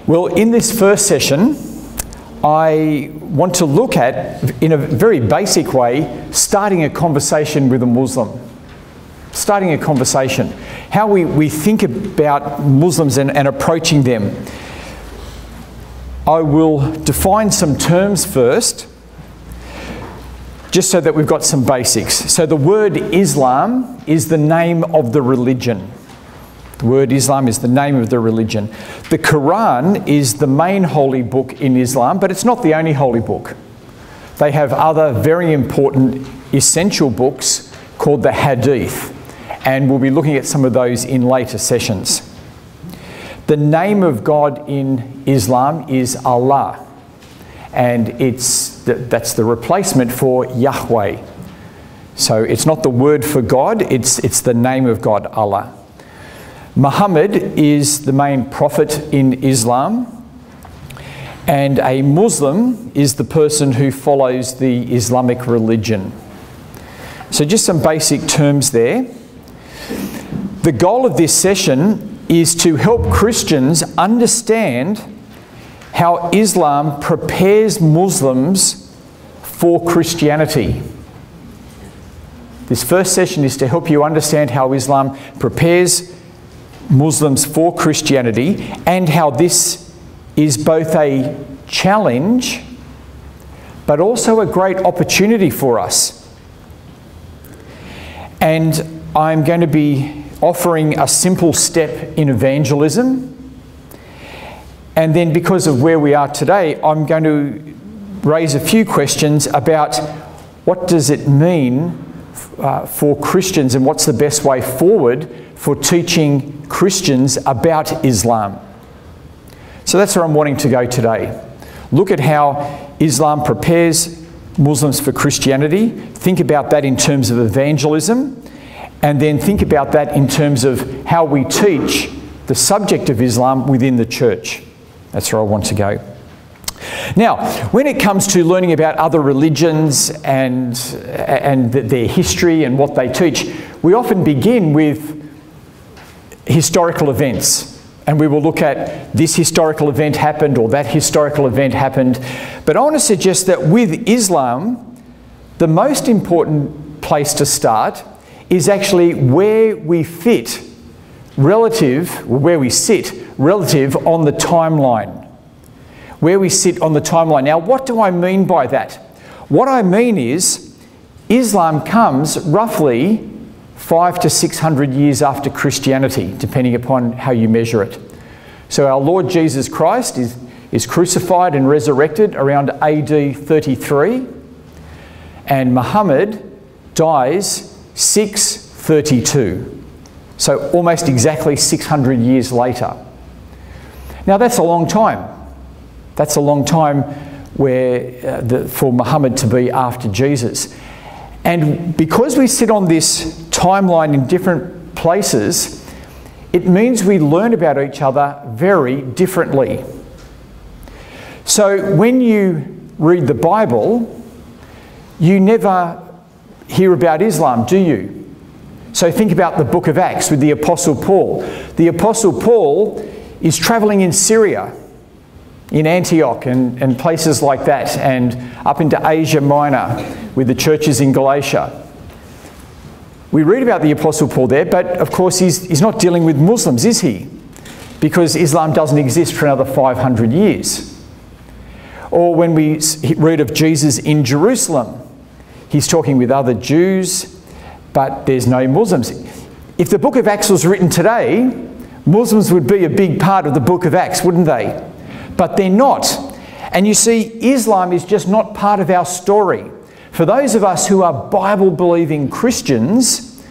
Well, in this first session, I want to look at, in a very basic way, starting a conversation with a Muslim. Starting a conversation. How we think about Muslims and approaching them. I will define some terms first, just so that we've got some basics. So the word Islam is the name of the religion. The word Islam is the name of the religion. The Quran is the main holy book in Islam, but it's not the only holy book. They have other very important essential books called the Hadith, and we'll be looking at some of those in later sessions. The name of God in Islam is Allah, and that's the replacement for Yahweh. So it's not the word for God, it's the name of God, Allah. Muhammad is the main prophet in Islam, and a Muslim is the person who follows the Islamic religion. So just some basic terms there. The goal of this session is to help Christians understand how Islam prepares Muslims for Christianity. This first session is to help you understand how Islam prepares Muslims for Christianity and how this is both a challenge but also a great opportunity for us. And I'm going to be offering a simple step in evangelism, and then because of where we are today, I'm going to raise a few questions about what does it mean for Christians and what's the best way forward for teaching Christians about Islam. So that's where I'm wanting to go today. Look at how Islam prepares Muslims for Christianity, think about that in terms of evangelism, and then think about that in terms of how we teach the subject of Islam within the church. That's where I want to go. Now, when it comes to learning about other religions and their history and what they teach, we often begin with historical events. And we will look at this historical event happened or that historical event happened. But I want to suggest that with Islam, the most important place to start is actually where we fit relative, or where we sit relative on the timeline. Where we sit on the timeline. Now, what do I mean by that? What I mean is, Islam comes roughly 500 to 600 years after Christianity, depending upon how you measure it. So our Lord Jesus Christ is crucified and resurrected around AD 33, and Muhammad dies 632. So almost exactly 600 years later. Now that's a long time. That's a long time for Muhammad to be after Jesus. And because we sit on this timeline in different places, it means we learn about each other very differently. So when you read the Bible, you never hear about Islam, do you? So think about the book of Acts with the Apostle Paul. The Apostle Paul is travelling in Syria, in Antioch and places like that, and up into Asia Minor with the churches in Galatia. We read about the Apostle Paul there, but of course he's not dealing with Muslims, is he? Because Islam doesn't exist for another 500 years. Or when we read of Jesus in Jerusalem, he's talking with other Jews, but there's no Muslims. If the book of Acts was written today, Muslims would be a big part of the book of Acts, wouldn't they? But they're not. And you see, Islam is just not part of our story. For those of us who are Bible-believing Christians,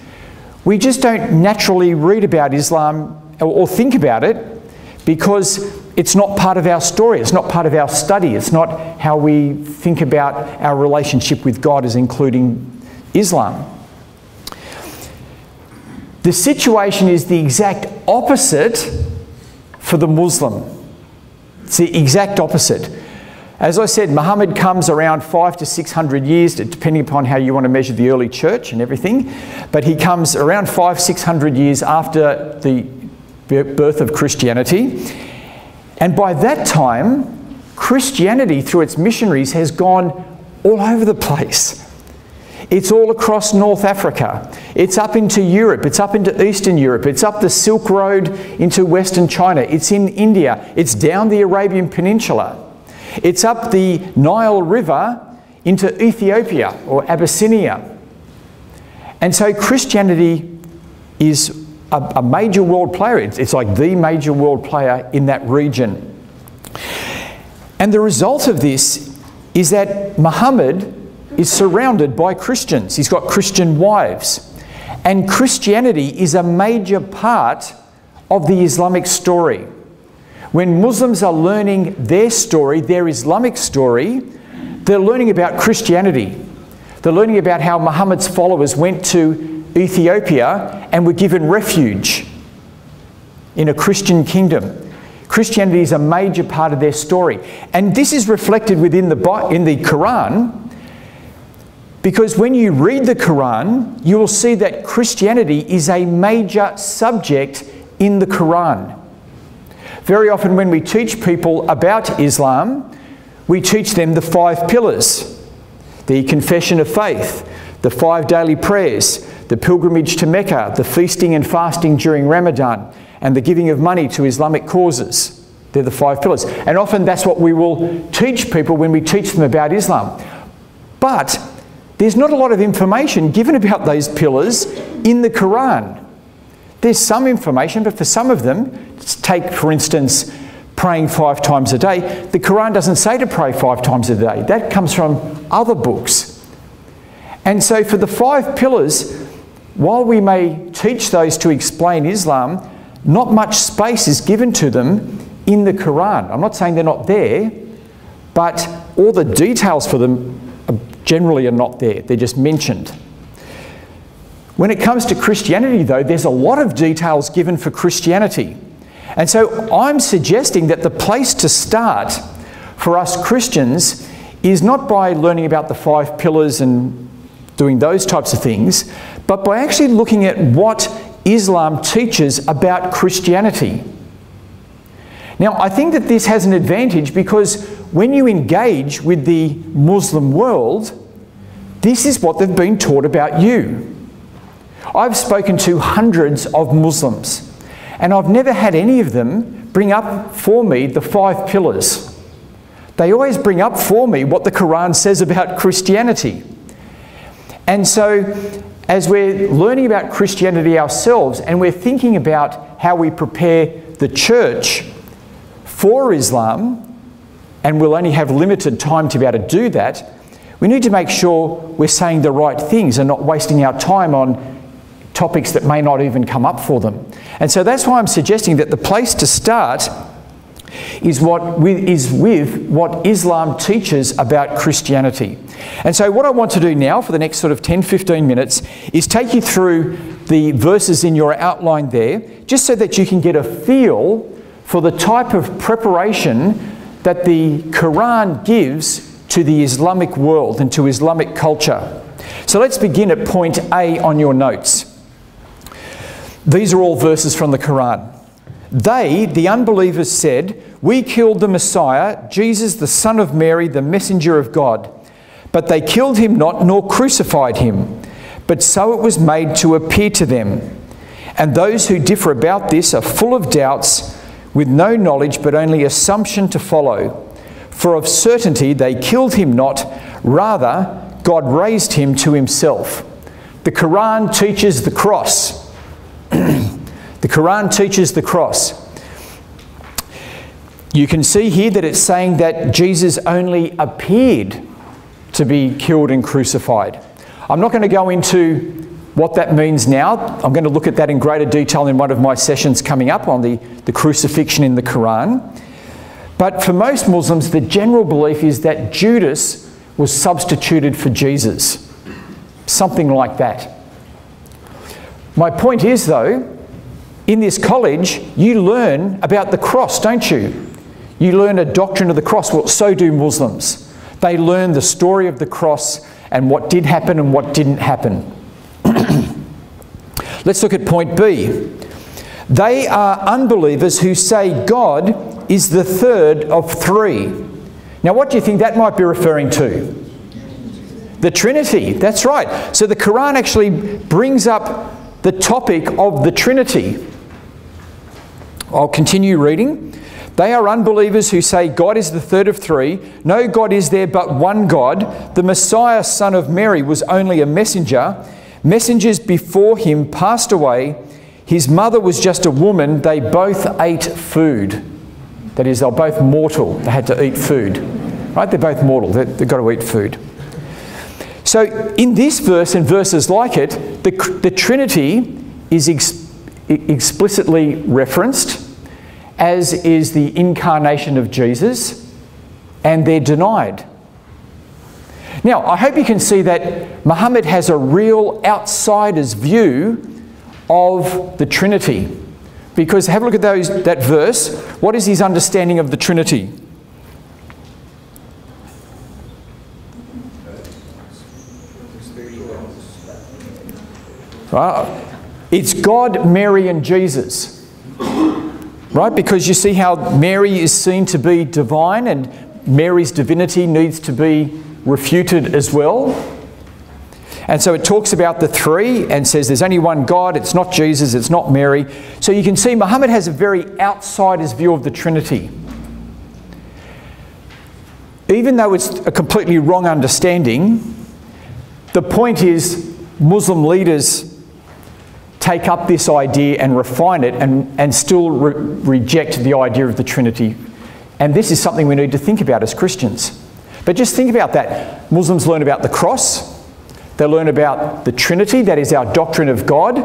we just don't naturally read about Islam or think about it because it's not part of our story. It's not part of our study. It's not how we think about our relationship with God as including Islam. The situation is the exact opposite for the Muslim. It's the exact opposite. As I said, Muhammad comes around 500 to 600 years, depending upon how you want to measure the early church and everything. But he comes around 500 to 600 years after the birth of Christianity. And by that time, Christianity, through its missionaries, has gone all over the place. It's all across North Africa. It's up into Europe. It's up into Eastern Europe. It's up the Silk Road into Western China. It's in India. It's down the Arabian Peninsula. It's up the Nile River into Ethiopia or Abyssinia. And so Christianity is a major world player. It's like the major world player in that region. And the result of this is that Muhammad is surrounded by Christians. He's got Christian wives. And Christianity is a major part of the Islamic story. When Muslims are learning their story, their Islamic story, they're learning about Christianity. They're learning about how Muhammad's followers went to Ethiopia and were given refuge in a Christian kingdom. Christianity is a major part of their story. And this is reflected within in the Quran, because when you read the Quran, you will see that Christianity is a major subject in the Quran. Very often when we teach people about Islam, we teach them the 5 pillars: the confession of faith, the 5 daily prayers, the pilgrimage to Mecca, the feasting and fasting during Ramadan, and the giving of money to Islamic causes. They're the 5 pillars. And often that's what we will teach people when we teach them about Islam. But there's not a lot of information given about those pillars in the Quran. There's some information, but for some of them, take for instance, praying 5 times a day. The Quran doesn't say to pray 5 times a day. That comes from other books. And so for the 5 pillars, while we may teach those to explain Islam, not much space is given to them in the Quran. I'm not saying they're not there, but all the details for them generally are not there. They're just mentioned. When it comes to Christianity, though, there's a lot of details given for Christianity. And so I'm suggesting that the place to start for us Christians is not by learning about the 5 pillars and doing those types of things, but by actually looking at what Islam teaches about Christianity. Now, I think that this has an advantage because when you engage with the Muslim world, this is what they've been taught about you. I've spoken to hundreds of Muslims, and I've never had any of them bring up for me the 5 pillars. They always bring up for me what the Quran says about Christianity. And so, as we're learning about Christianity ourselves, and we're thinking about how we prepare the church for Islam, and we'll only have limited time to be able to do that, we need to make sure we're saying the right things and not wasting our time on topics that may not even come up for them. And so that's why I'm suggesting that the place to start is with what Islam teaches about Christianity. And so what I want to do now for the next sort of 10-15 minutes is take you through the verses in your outline there, just so that you can get a feel for the type of preparation that the Quran gives to the Islamic world and to Islamic culture. So let's begin at point A on your notes. These are all verses from the Quran. They, the unbelievers, said, "We killed the Messiah, Jesus, the son of Mary, the messenger of God. But they killed him not, nor crucified him. But so it was made to appear to them. And those who differ about this are full of doubts, with no knowledge, but only assumption to follow. For of certainty they killed him not, rather God raised him to himself." The Quran teaches the cross. The Quran teaches the cross. You can see here that it's saying that Jesus only appeared to be killed and crucified. I'm not going to go into what that means now. I'm going to look at that in greater detail in one of my sessions coming up on the crucifixion in the Quran. But for most Muslims, the general belief is that Judas was substituted for Jesus. Something like that. My point is, though, in this college, you learn about the cross, don't you? You learn a doctrine of the cross. Well, so do Muslims. They learn the story of the cross and what did happen and what didn't happen. Let's look at point B. They are unbelievers who say God is the third of three. Now, what do you think that might be referring to? The Trinity. That's right. So the Quran actually brings up the topic of the Trinity. I'll continue reading. They are unbelievers who say God is the third of three. No God is there but one God. The Messiah, son of Mary, was only a messenger. Messengers before him passed away. His mother was just a woman. They both ate food. That is, they're both mortal. They had to eat food. Right? They're both mortal. They've got to eat food. So in this verse and verses like it, the Trinity is explicitly referenced, as is the incarnation of Jesus, and they're denied. Now, I hope you can see that Muhammad has a real outsider's view of the Trinity. Because have a look at that verse. What is his understanding of the Trinity? It's God, Mary and Jesus. Right? Because you see how Mary is seen to be divine and Mary's divinity needs to be refuted as well. And so it talks about the three and says there's only one God, it's not Jesus, it's not Mary. So you can see Muhammad has a very outsider's view of the Trinity. Even though it's a completely wrong understanding, the point is Muslim leaders take up this idea and refine it and still reject the idea of the Trinity. And this is something we need to think about as Christians. But just think about that. Muslims learn about the cross. They learn about the Trinity, that is our doctrine of God,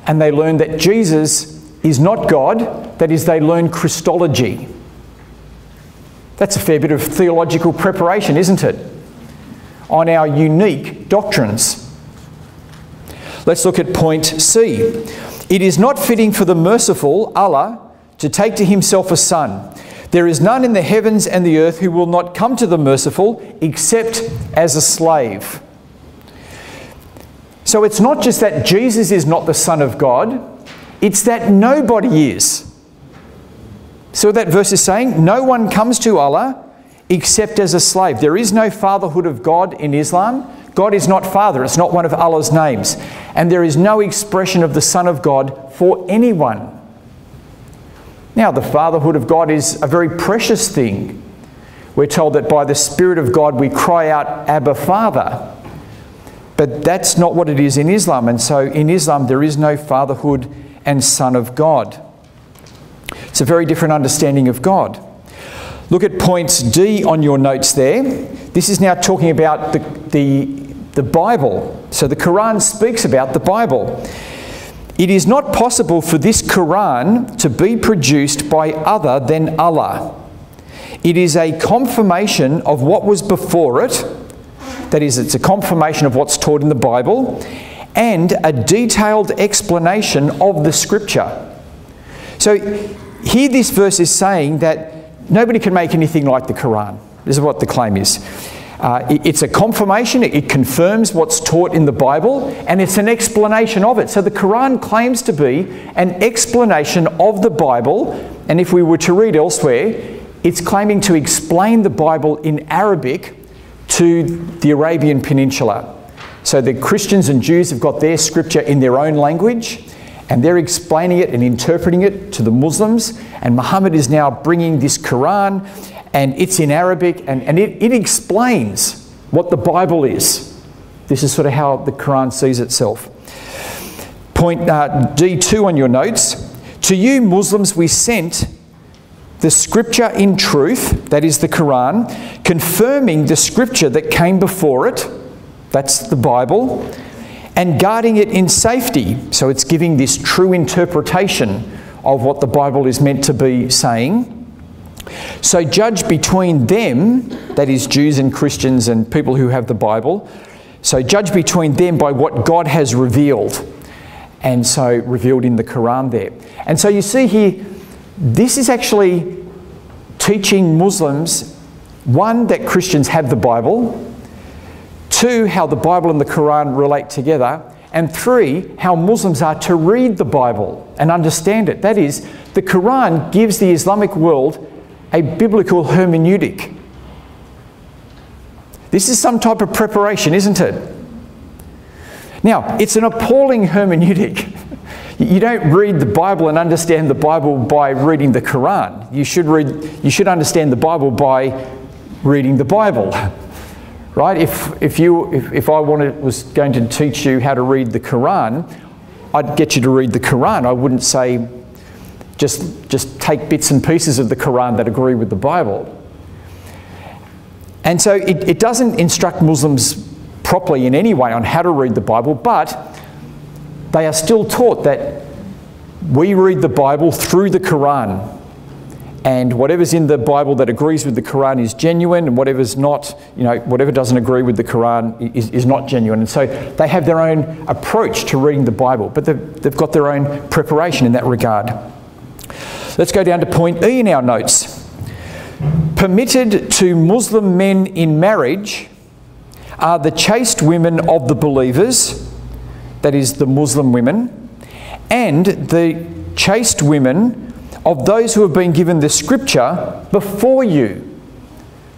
and they learn that Jesus is not God, that is, they learn Christology. That's a fair bit of theological preparation, isn't it? On our unique doctrines. Let's look at point C. It is not fitting for the merciful, Allah, to take to himself a son. There is none in the heavens and the earth who will not come to the merciful except as a slave. So it's not just that Jesus is not the Son of God, it's that nobody is. So what that verse is saying, no one comes to Allah except as a slave. There is no fatherhood of God in Islam. God is not Father, it's not one of Allah's names. And there is no expression of the Son of God for anyone. Now, the fatherhood of God is a very precious thing. We're told that by the Spirit of God we cry out, Abba, Father. But that's not what it is in Islam. And so in Islam there is no fatherhood and Son of God. It's a very different understanding of God. Look at point D on your notes there. This is now talking about the Bible. So the Quran speaks about the Bible. It is not possible for this Quran to be produced by other than Allah. It is a confirmation of what was before it. That is, it's a confirmation of what's taught in the Bible and a detailed explanation of the Scripture. So here this verse is saying that nobody can make anything like the Quran. This is what the claim is. It's a confirmation, it confirms what's taught in the Bible, and it's an explanation of it. So the Quran claims to be an explanation of the Bible, and if we were to read elsewhere, it's claiming to explain the Bible in Arabic to the Arabian Peninsula. So the Christians and Jews have got their scripture in their own language, and they're explaining it and interpreting it to the Muslims, and Muhammad is now bringing this Quran, and it's in Arabic, and it explains what the Bible is. This is sort of how the Quran sees itself. Point D2 on your notes. To you Muslims we sent the Scripture in truth, that is the Quran, confirming the Scripture that came before it, that's the Bible, and guarding it in safety. So it's giving this true interpretation of what the Bible is meant to be saying. So judge between them, that is Jews and Christians and people who have the Bible, so judge between them by what God has revealed, and so revealed in the Quran there. And so you see here, this is actually teaching Muslims, one, that Christians have the Bible, two, how the Bible and the Quran relate together, and three, how Muslims are to read the Bible and understand it. That is, the Quran gives the Islamic world a biblical hermeneutic. This is some type of preparation, isn't it? Now, it's an appalling hermeneutic. You don't read the Bible and understand the Bible by reading the Quran. You should understand the Bible by reading the Bible, right? If I was going to teach you how to read the Quran, I'd get you to read the Quran. I wouldn't say just take bits and pieces of the Quran that agree with the Bible. And so it doesn't instruct Muslims properly in any way on how to read the Bible, but they are still taught that we read the Bible through the Quran, and whatever's in the Bible that agrees with the Quran is genuine, and whatever's not, whatever doesn't agree with the Quran is not genuine. And so they have their own approach to reading the Bible, but they've got their own preparation in that regard. Let's go down to point E in our notes. Permitted to Muslim men in marriage are the chaste women of the believers, that is the Muslim women, and the chaste women of those who have been given the scripture before you,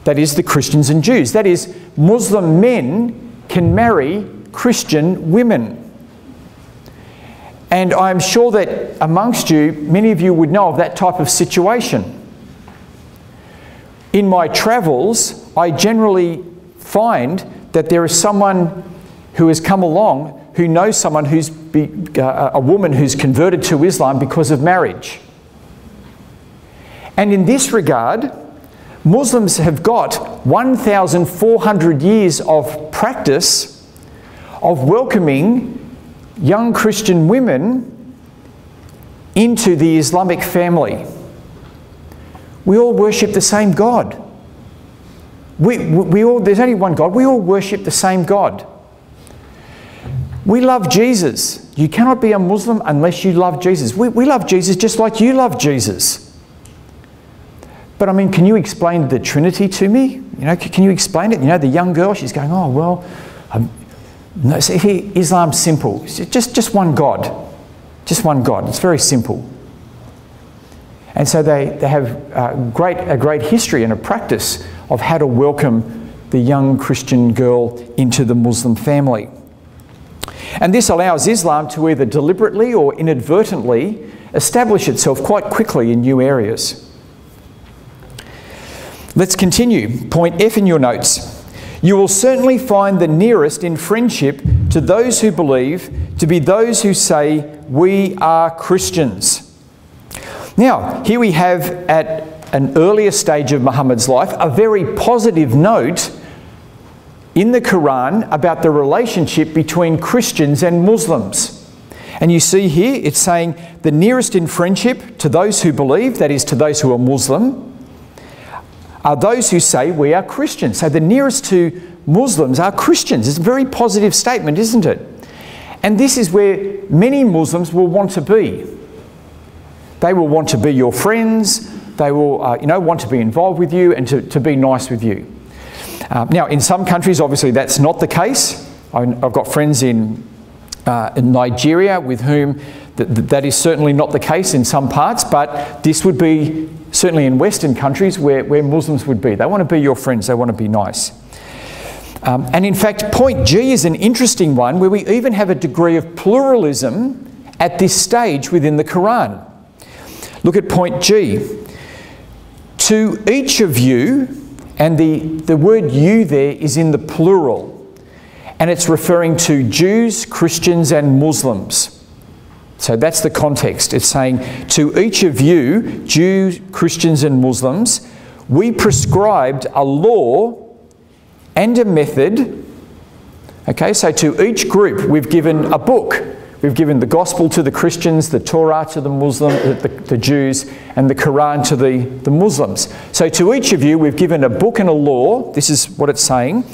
that is the Christians and Jews. That is, Muslim men can marry Christian women. And I'm sure that amongst you, many of you would know of that type of situation. In my travels, I generally find that there is someone who has come along who knows someone who's a woman who's converted to Islam because of marriage. And in this regard, Muslims have got 1,400 years of practice of welcoming young Christian women into the Islamic family. We all worship the same God. There's only one God. We all worship the same God. We love Jesus. You cannot be a Muslim unless you love Jesus. We love Jesus just like you love Jesus. But I mean, can you explain the Trinity to me? Can you explain it? The young girl, she's going, oh, well, no, see, Islam's simple. It's just one God. Just one God. It's very simple. And so they have a great history and a practice of how to welcome the young Christian girl into the Muslim family. And this allows Islam to either deliberately or inadvertently establish itself quite quickly in new areas. Let's continue. Point F in your notes. You will certainly find the nearest in friendship to those who believe to be those who say, we are Christians. Now, here we have at an earlier stage of Muhammad's life a very positive note in the Quran about the relationship between Christians and Muslims. And you see here it's saying the nearest in friendship to those who believe, that is to those who are Muslim, are those who say we are Christians. So the nearest to Muslims are Christians. It's a very positive statement, isn't it? And this is where many Muslims will want to be. They will want to be your friends. They will want to be involved with you and to be nice with you. Now, in some countries, obviously, that's not the case. I've got friends in Nigeria with whom that is certainly not the case in some parts, but this would be certainly in Western countries where Muslims would be. They want to be your friends. They want to be nice. And in fact, point G is an interesting one where we even have a degree of pluralism at this stage within the Quran. Look at point G. To each of you, and the word you there is in the plural, and it's referring to Jews, Christians and Muslims. So that's the context. It's saying, to each of you, Jews, Christians and Muslims, we prescribed a law and a method. Okay, so to each group we've given a book. We've given the gospel to the Christians, the Torah to the Muslims, the Jews, and the Quran to the Muslims. So to each of you, we've given a book and a law. This is what it's saying.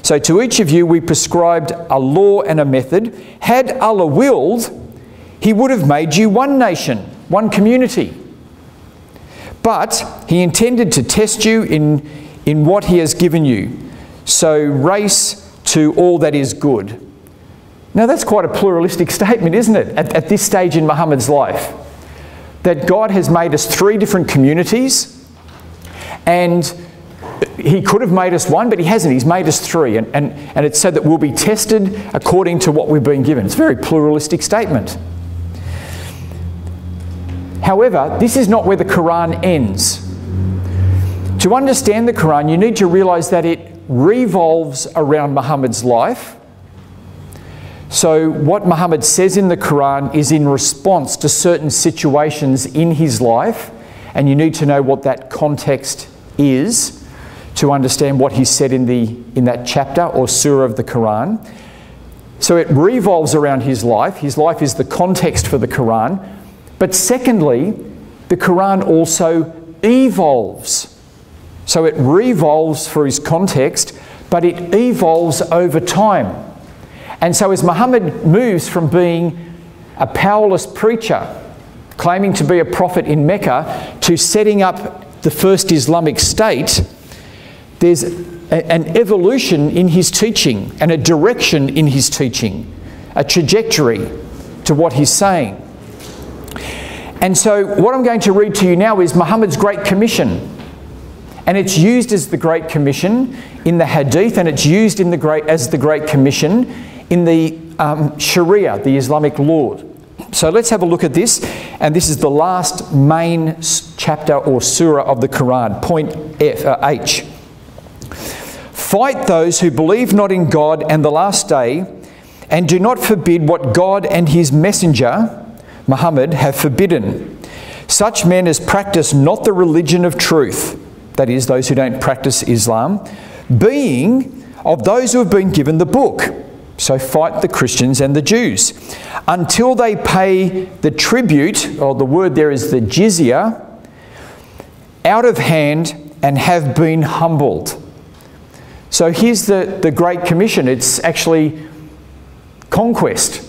So to each of you, we prescribed a law and a method. Had Allah willed, He would have made you one nation, one community. But He intended to test you in what He has given you. So race to all that is good. Now that's quite a pluralistic statement, isn't it, at this stage in Muhammad's life? That God has made us three different communities, And he could have made us one, but he hasn't. He's made us three. And it's so that we'll be tested according to what we've been given. It's a very pluralistic statement. However, this is not where the Quran ends. To understand the Quran, you need to realise that it revolves around Muhammad's life. So what Muhammad says in the Quran is in response to certain situations in his life, and you need to know what that context is to understand what he said in that chapter or surah of the Quran. So it revolves around his life. His life is the context for the Quran. But secondly, the Quran also evolves. So it revolves for his context, but it evolves over time. And so as Muhammad moves from being a powerless preacher, claiming to be a prophet in Mecca, to setting up the first Islamic state, there's an evolution in his teaching and a direction in his teaching, a trajectory to what he's saying. And so what I'm going to read to you now is Muhammad's Great Commission. And it's used as the Great Commission in the Hadith, and it's used as the Great Commission in the Sharia, the Islamic law. So let's have a look at this. And this is the last main chapter or surah of the Quran, point H. Fight those who believe not in God and the last day, and do not forbid what God and his messenger, Muhammad, have forbidden. Such men as practice not the religion of truth, that is, those who don't practice Islam, being of those who have been given the book. So fight the Christians and the Jews until they pay the tribute, or the word there is the jizya, out of hand and have been humbled. So here's the Great Commission. It's actually conquest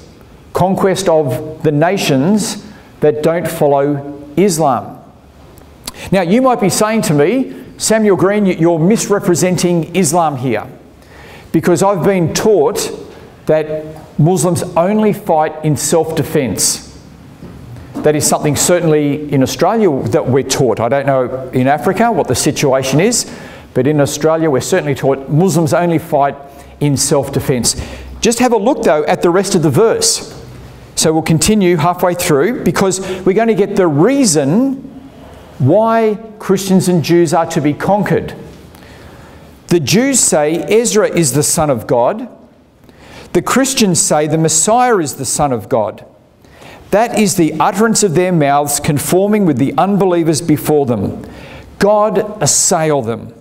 of the nations that don't follow Islam. Now you might be saying to me, Samuel Green, you're misrepresenting Islam here, because I've been taught that Muslims only fight in self-defense. That is something certainly in Australia that we're taught. I don't know in Africa what the situation is, but in Australia we're certainly taught Muslims only fight in self-defense. Just have a look though at the rest of the verse. So we'll continue halfway through, because we're going to get the reason why Christians and Jews are to be conquered. The Jews say Ezra is the Son of God. The Christians say the Messiah is the Son of God. That is the utterance of their mouths, conforming with the unbelievers before them. God assail them.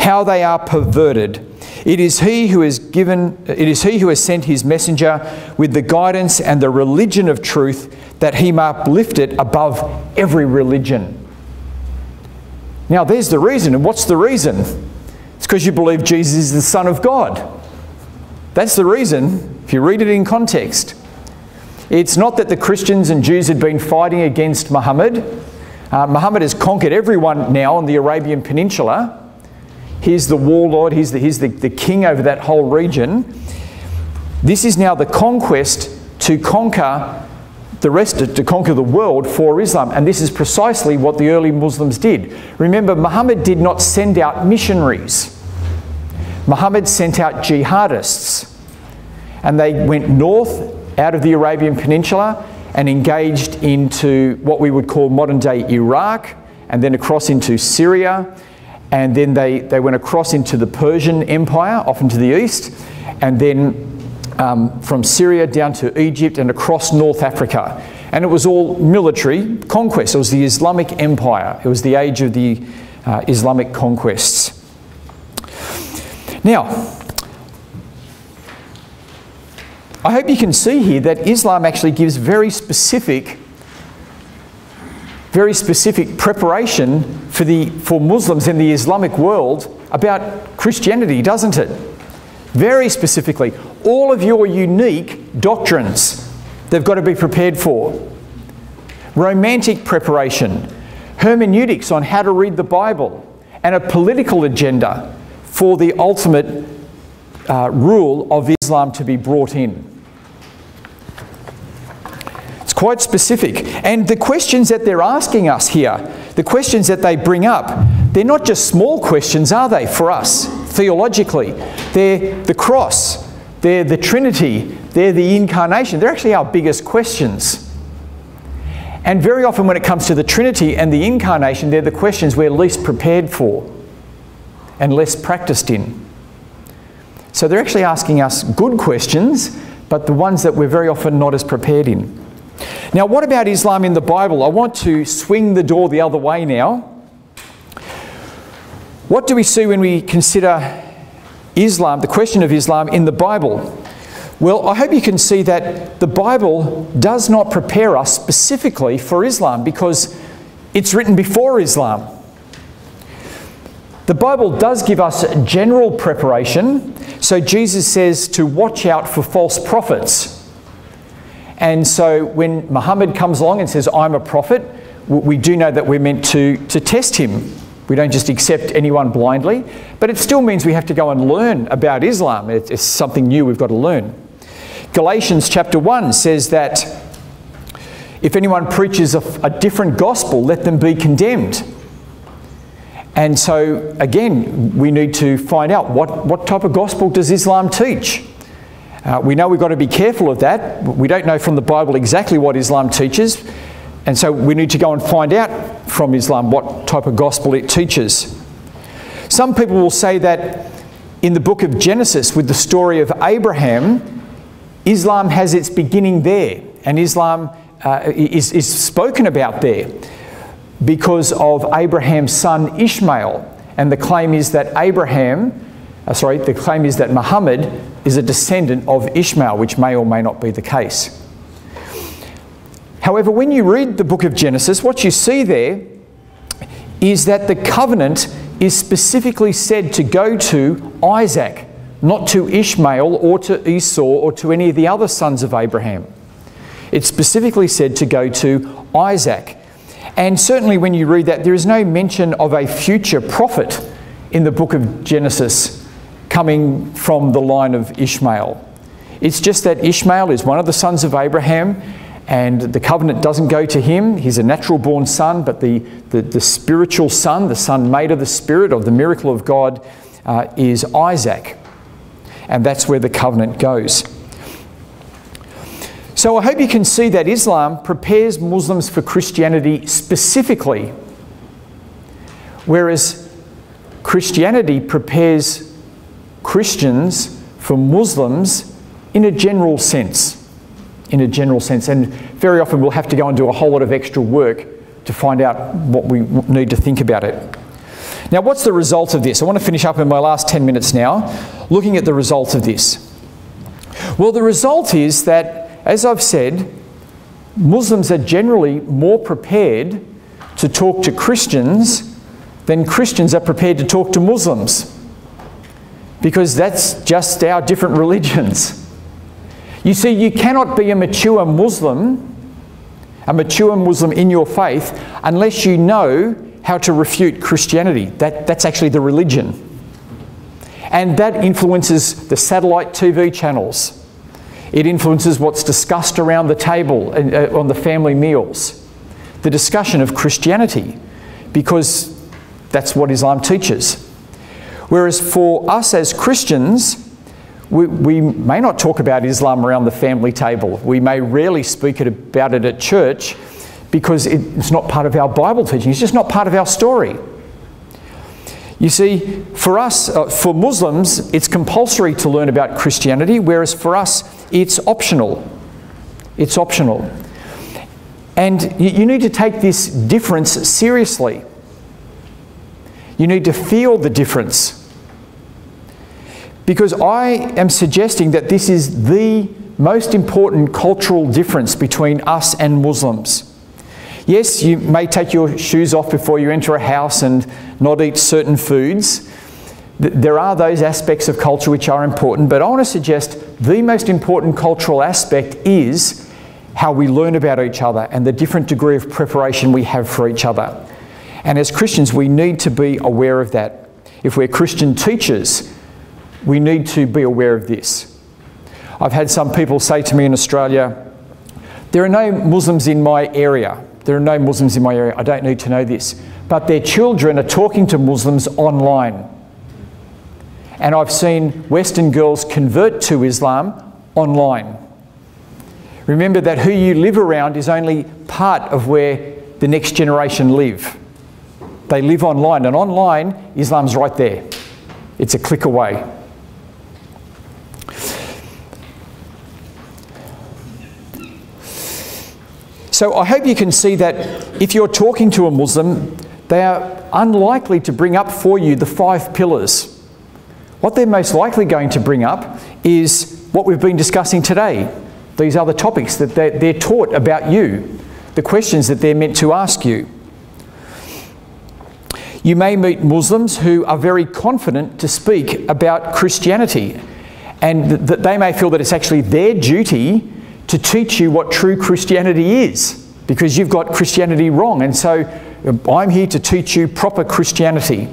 How they are perverted. It is he who has sent his messenger with the guidance and the religion of truth, that he may uplift it above every religion. Now there's the reason. And what's the reason? It's because you believe Jesus is the Son of God. That's the reason, if you read it in context. It's not that the Christians and Jews had been fighting against Muhammad. Muhammad has conquered everyone now on the Arabian Peninsula. He's the warlord, he's the king over that whole region. This is now the conquest to conquer to conquer the world for Islam. And this is precisely what the early Muslims did. Remember, Muhammad did not send out missionaries. Muhammad sent out jihadists. And they went north out of the Arabian Peninsula and engaged into what we would call modern-day Iraq, and then across into Syria, and then they went across into the Persian Empire, off into the east, and then from Syria down to Egypt and across North Africa. And it was all military conquest. It was the Islamic Empire. It was the age of the Islamic conquests. Now, I hope you can see here that Islam actually gives very specific preparation for Muslims in the Islamic world about Christianity, doesn't it? Very specifically. All of your unique doctrines, they've got to be prepared for. Romantic preparation, hermeneutics on how to read the Bible, and a political agenda for the ultimate rule of Islam to be brought in. It's quite specific. And the questions that they're asking us here, the questions that they bring up, they're not just small questions, are they, for us, theologically? They're the cross, they're the Trinity, they're the incarnation. They're actually our biggest questions. And very often when it comes to the Trinity and the incarnation, they're the questions we're least prepared for and less practiced in. So they're actually asking us good questions, but the ones that we're very often not as prepared in. Now, what about Islam in the Bible? I want to swing the door the other way now. What do we see when we consider Islam, the question of Islam in the Bible? Well, I hope you can see that the Bible does not prepare us specifically for Islam because it's written before Islam. The Bible does give us general preparation. So Jesus says to watch out for false prophets. And so when Muhammad comes along and says, I'm a prophet, we do know that we're meant to test him. We don't just accept anyone blindly. But it still means we have to go and learn about Islam. It's something new we've got to learn. Galatians chapter 1 says that if anyone preaches a different gospel, let them be condemned. And so, again, we need to find out what type of gospel does Islam teach? We know we've got to be careful of that. We don't know from the Bible exactly what Islam teaches. And so we need to go and find out from Islam what type of gospel it teaches. Some people will say that in the book of Genesis, with the story of Abraham, Islam has its beginning there. And Islam is spoken about there because of Abraham's son Ishmael. And the claim is that Muhammad is a descendant of Ishmael, which may or may not be the case. However, when you read the book of Genesis, what you see there is that the covenant is specifically said to go to Isaac, not to Ishmael or to Esau or to any of the other sons of Abraham. It's specifically said to go to Isaac. And certainly when you read that, there is no mention of a future prophet in the book of Genesis coming from the line of Ishmael. It's just that Ishmael is one of the sons of Abraham, and the covenant doesn't go to him. He's a natural born son, but the spiritual son, the son made of the Spirit, of the miracle of God, is Isaac. And that's where the covenant goes. So I hope you can see that Islam prepares Muslims for Christianity specifically, whereas Christianity prepares Christians for Muslims in a general sense. In a general sense. And very often we'll have to go and do a whole lot of extra work to find out what we need to think about it. Now, what's the result of this? I want to finish up in my last 10 minutes now, looking at the result of this. Well, the result is that, as I've said, Muslims are generally more prepared to talk to Christians than Christians are prepared to talk to Muslims, because that's just our different religions. You see, you cannot be a mature Muslim in your faith, unless you know how to refute Christianity. That's actually the religion. And that influences the satellite TV channels. It influences what's discussed around the table on the family meals. The discussion of Christianity, because that's what Islam teaches. Whereas for us as Christians, we may not talk about Islam around the family table. We may rarely speak about it at church because it's not part of our Bible teaching. It's just not part of our story. You see, for us, for Muslims, it's compulsory to learn about Christianity, whereas for us, it's optional. It's optional. And you need to take this difference seriously. You need to feel the difference. Because I am suggesting that this is the most important cultural difference between us and Muslims. Yes, you may take your shoes off before you enter a house and not eat certain foods. There are those aspects of culture which are important, but I want to suggest the most important cultural aspect is how we learn about each other and the different degree of preparation we have for each other. And as Christians, we need to be aware of that. If we're Christian teachers, we need to be aware of this. I've had some people say to me in Australia, there are no Muslims in my area. There are no Muslims in my area. I don't need to know this. but their children are talking to Muslims online. And I've seen Western girls convert to Islam online. Remember that who you live around is only part of where the next generation live. They live online, and online, Islam's right there. It's a click away. So I hope you can see that if you're talking to a Muslim, they are unlikely to bring up for you the 5 pillars. What they're most likely going to bring up is what we've been discussing today. These other topics that they're taught about you, the questions that they're meant to ask you. You may meet Muslims who are very confident to speak about Christianity, and that they may feel that it's actually their duty to teach you what true Christianity is, because you've got Christianity wrong, and so I'm here to teach you proper Christianity.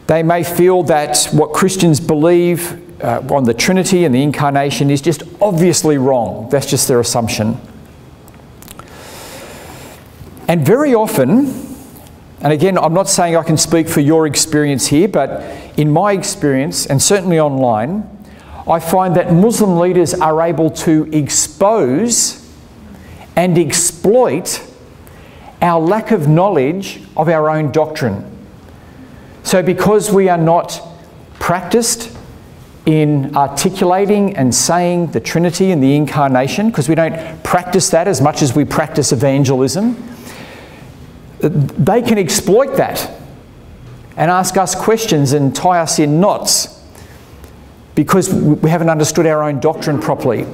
They may feel that what Christians believe on the Trinity and the Incarnation is just obviously wrong. That's just their assumption. And very often, and again, I'm not saying I can speak for your experience here, but in my experience, and certainly online, I find that Muslim leaders are able to expose and exploit our lack of knowledge of our own doctrine. So because we are not practiced in articulating and saying the Trinity and the Incarnation, because we don't practice that as much as we practice evangelism, they can exploit that and ask us questions and tie us in knots because we haven't understood our own doctrine properly.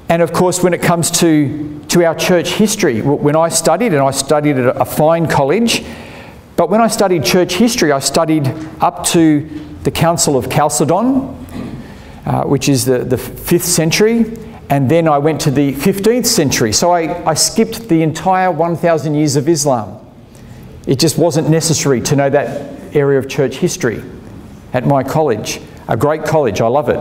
And of course, when it comes to our church history, when I studied, and I studied at a fine college, but when I studied church history, I studied up to the Council of Chalcedon, which is the 5th century, and then I went to the 15th century. So I skipped the entire 1,000 years of Islam. It just wasn't necessary to know that area of church history at my college. A great college, I love it.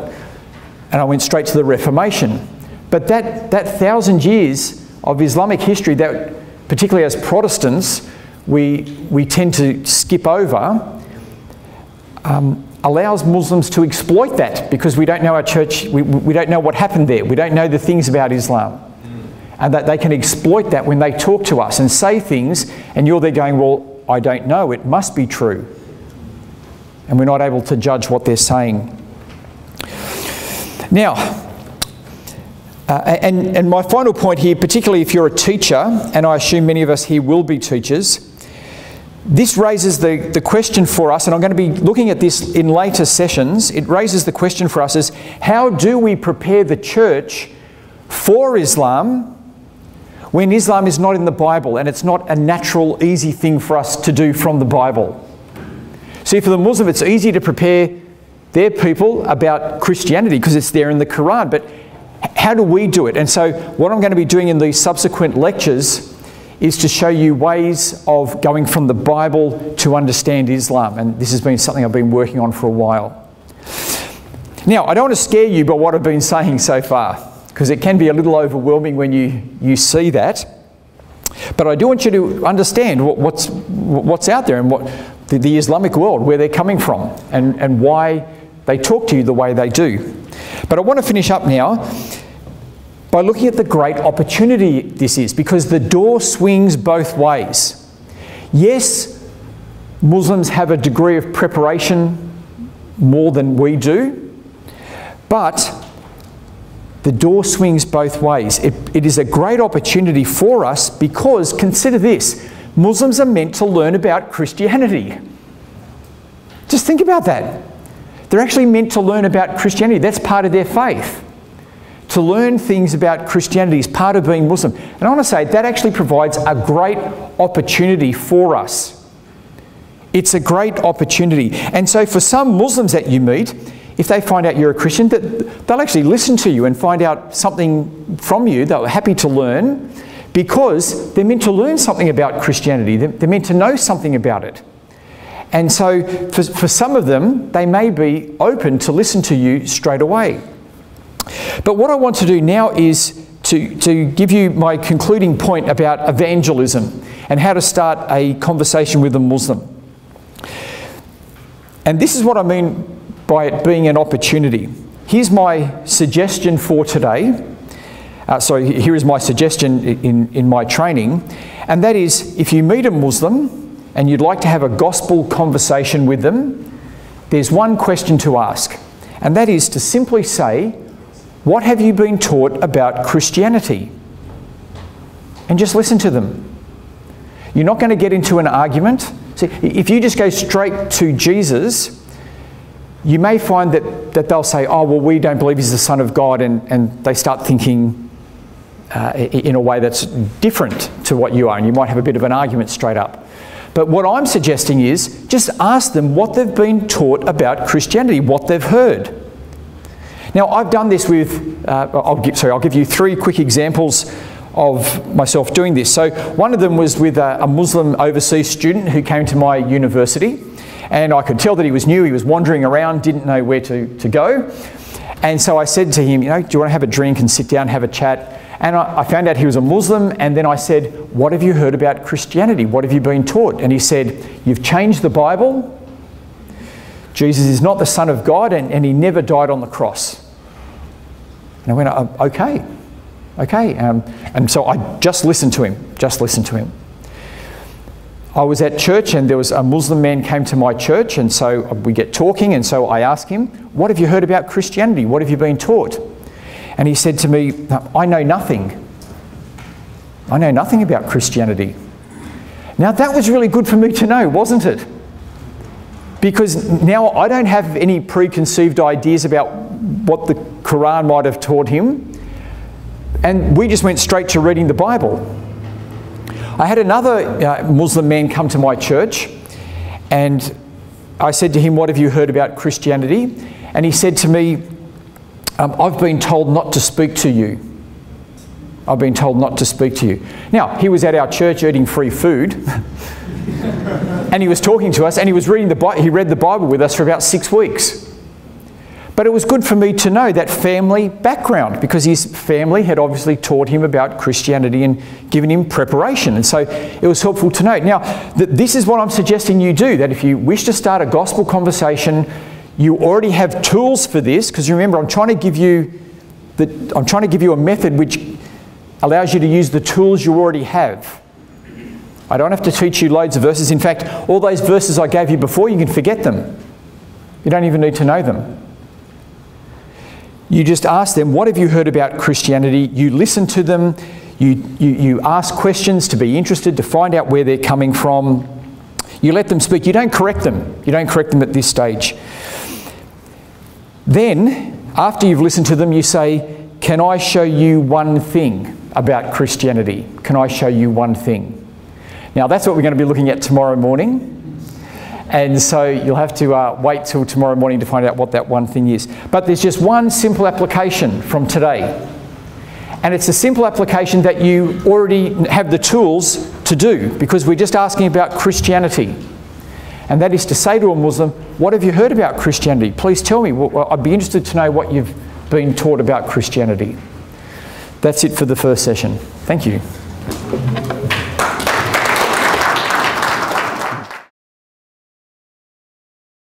And I went straight to the Reformation. But that 1,000 years of Islamic history that, particularly as Protestants, we tend to skip over, allows Muslims to exploit that because we don't know our church, we don't know what happened there, we don't know the things about Islam. And that they can exploit that when they talk to us and say things, and you're there going, well, I don't know, it must be true. And we're not able to judge what they're saying. Now, and my final point here, particularly if you're a teacher, and I assume many of us here will be teachers, this raises the question for us, and I'm going to be looking at this in later sessions. It raises the question for us is, how do we prepare the church for Islam when Islam is not in the Bible and it's not a natural, easy thing for us to do from the Bible? See, for the Muslim, it's easy to prepare their people about Christianity because it's there in the Quran, but how do we do it? And so what I'm going to be doing in these subsequent lectures is to show you ways of going from the Bible to understand Islam. And this has been something I've been working on for a while. Now, I don't want to scare you by what I've been saying so far, because it can be a little overwhelming when you see that. But I do want you to understand what's out there and what the Islamic world, where they're coming from and why they talk to you the way they do. But I want to finish up now by looking at the great opportunity this is, because the door swings both ways. Yes, Muslims have a degree of preparation more than we do, but the door swings both ways. It is a great opportunity for us because, consider this, Muslims are meant to learn about Christianity. Just think about that. They're actually meant to learn about Christianity. That's part of their faith. To learn things about Christianity is part of being Muslim. And I want to say that actually provides a great opportunity for us. It's a great opportunity. And so for some Muslims that you meet, if they find out you're a Christian, they'll actually listen to you and find out something from you. They're happy to learn because they're meant to learn something about Christianity. They're meant to know something about it. And so for some of them, they may be open to listen to you straight away. But what I want to do now is to give you my concluding point about evangelism and how to start a conversation with a Muslim. And this is what I mean by it being an opportunity. Here's my suggestion for today. Here is my suggestion in my training, and that is, if you meet a Muslim and you'd like to have a gospel conversation with them, there's one question to ask, and that is to simply say, what have you been taught about Christianity? And just listen to them. You're not going to get into an argument. See, if you just go straight to Jesus, you may find that they'll say, oh, well, we don't believe he's the Son of God, and they start thinking in a way that's different to what you are, and you might have a bit of an argument straight up. But what I'm suggesting is just ask them what they've been taught about Christianity, what they've heard. Now, I've done this with, I'll give you 3 quick examples of myself doing this. So one of them was with a Muslim overseas student who came to my university, and I could tell that he was new, he was wandering around, didn't know where to go. And so I said to him, do you want to have a drink and sit down and have a chat? And I found out he was a Muslim, and then I said, what have you heard about Christianity? What have you been taught? And he said, you've changed the Bible. Jesus is not the Son of God, and he never died on the cross. And I went, okay. And so I just listened to him. I was at church, and there was a Muslim man came to my church, and so we get talking, and so I asked him, what have you heard about Christianity? What have you been taught? And he said to me, I know nothing. I know nothing about Christianity. Now that was really good for me to know, wasn't it? Because now I don't have any preconceived ideas about what the Quran might have taught him. And we just went straight to reading the Bible. I had another Muslim man come to my church, and I said to him, what have you heard about Christianity? And he said to me, I've been told not to speak to you. I've been told not to speak to you. Now, he was at our church eating free food, and he was talking to us, and he was reading he read the Bible with us for about 6 weeks. But it was good for me to know that family background, because his family had obviously taught him about Christianity and given him preparation. And so it was helpful to know. Now, this is what I'm suggesting you do, that if you wish to start a gospel conversation, you already have tools for this, because remember, I'm trying to give you a method which allows you to use the tools you already have. I don't have to teach you loads of verses. In fact, all those verses I gave you before, you can forget them. You don't even need to know them. You just ask them, what have you heard about Christianity? You listen to them. You ask questions to be interested, to find out where they're coming from. You let them speak. You don't correct them. You don't correct them at this stage. Then, after you've listened to them, you say, can I show you one thing about Christianity? Can I show you one thing? Now, that's what we're going to be looking at tomorrow morning. And so you'll have to wait till tomorrow morning to find out what that one thing is. But there's just one simple application from today. And it's a simple application that you already have the tools to do, because we're just asking about Christianity. And that is to say to a Muslim, what have you heard about Christianity? Please tell me. Well, I'd be interested to know what you've been taught about Christianity. That's it for the first session. Thank you.